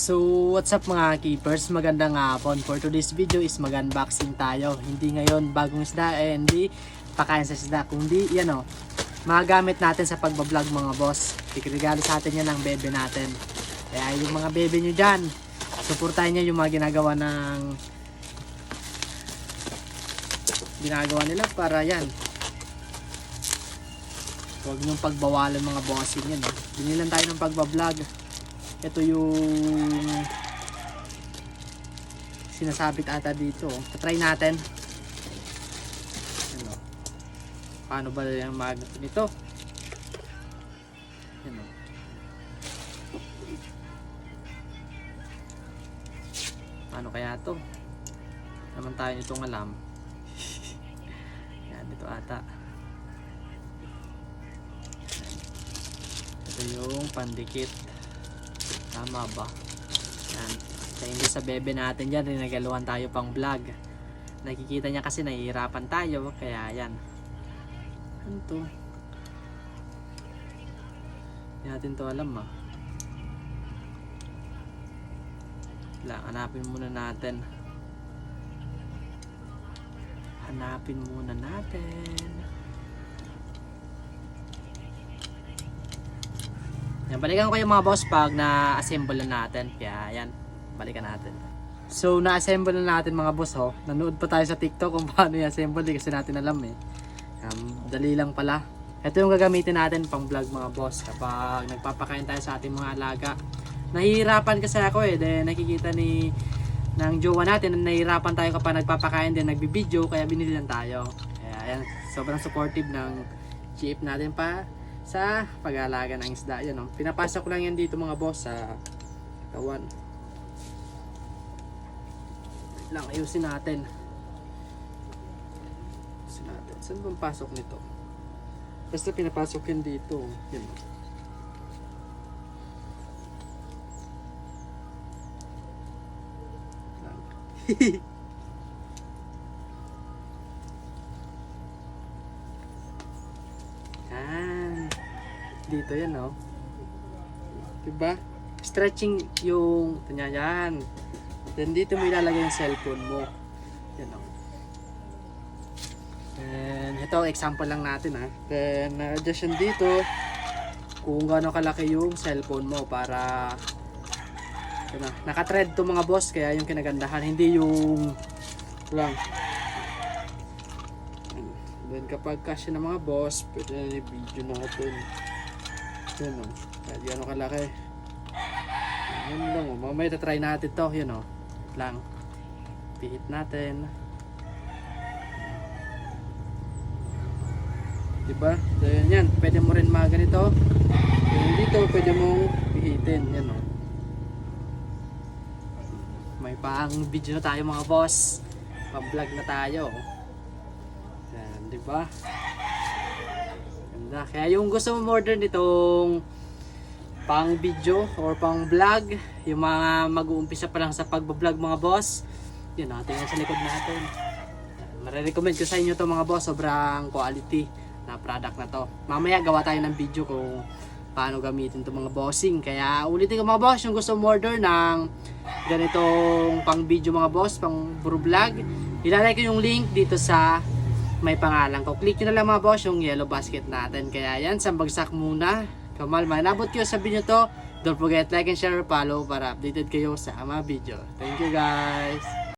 So what's up mga keepers, magandang hapon. For today's video is mag-unboxing tayo. Hindi ngayon bagong isda, hindi pakain sa isda, kundi yan o, mga gamit natin sa pagbablog mga boss. Regalo sa atin yan ng bebe natin. Kaya yung mga bebe nyo dyan, suportahin nyo yung mga ginagawa nila para yan. Huwag nyong pagbawalan mga bossing yan. Binilan tayo ng pagbablog. Ito yung sinasabit ata dito. Try natin. Ano? Paano ba yung magnet nito? Ano? Paano kaya to? Naman tayo nitong alam. Yan, dito ata. Ito yung pandikit. Tama ba? Yan. Dahil sa bebe natin dyan, rinagaluhan tayo pang vlog. Nakikita niya kasi nahihirapan tayo. Kaya yan. Ano to? Hindi natin to alam ah. Hanapin muna natin. Hanapin muna natin. Yan, balikan ko kayo mga boss pag na-assemble na natin. Kaya yan, balikan natin. So na-assemble na natin mga boss ho. Nanood pa tayo sa TikTok kung paano i-assemble, kasi natin alam eh. Dali lang pala. Ito yung gagamitin natin pang vlog mga boss kapag nagpapakain tayo sa ating mga alaga. Nahihirapan kasi ako eh. Then nakikita ng jowa natin na nahihirapan tayo kapag nagpapakain din, nagbibideo, kaya binili lang tayo. Kaya yan, sobrang supportive ng chief natin pa sa pag-aalaga ng isda. Yan, oh. Pinapasok ko lang yan dito mga boss sa kawan. Lang ayusin natin. Saan bang pasok nito? Basta pinapasok yan dito. Yan. Dito yan oh. Diba? Stretching yung yan. Then dito mo ilalagay yung cellphone mo. Yan oh. Then ito example lang natin ah. Then adjust yan dito kung gaano kalaki yung cellphone mo para naka-thread to mga boss, kaya yung kinagandahan, hindi yung lang. Then kapag kasya ng mga boss, pwede na i-video natin. Yan o, kahit gano'ng kalaki. Yan lang o, mamaya try natin to. Yan o, lang. Pihit natin. Diba? So yan, pwede mo rin mga ganito. Yan dito, pwede mong pihitin. Yan o. May pang video na tayo mga boss. Pa-vlog na tayo. Yan, diba? Kaya yung gusto mo order nitong pang video or pang vlog, yung mga mag-uumpisa pa lang sa pagbablog mga boss, yun natin yan sa likod natin. Marirecommend ko sa inyo to mga boss, sobrang quality na product na to. Mamaya gawa tayo ng video kung paano gamitin to mga bossing. Kaya ulitin ko mga boss, yung gusto mo order ng ganitong pang video mga boss, pang vlog, ilalagay ko yung link dito sa may pangalan ko. Click nyo na lang mga boss yung yellow basket natin. Kaya yan, sambagsak muna. Kamal, manabot kayo sa video to. Don't forget like and share or follow para updated kayo sa mga video. Thank you guys.